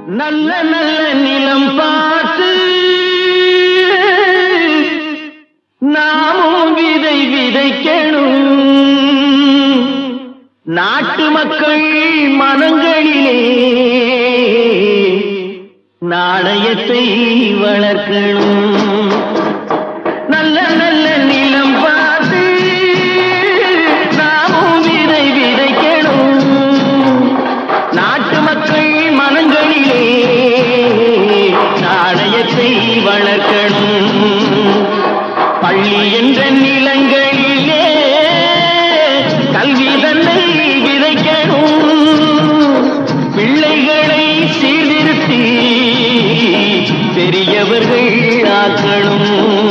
நல்ல நல்ல நிலம் பார்த்து நாமும் விதை விதைக்கணும். நாட்டு மக்கள் மனங்களிலே நாணயத்தை வளர்க்கணும். நல்ல நல்ல நிலம் பார்த்து நாமும் விதை விதைக்கணும். நாட்டு மக்கள் மனங்களிலே நாணயத்தை வளர்க்கணும். பள்ளி என்ற நிலங்களிலே கல்வி தன்னை விதைக்கணும். பிள்ளைகளை சீர்திருத்தி பெரியவர்கள் ஆக்கணும்.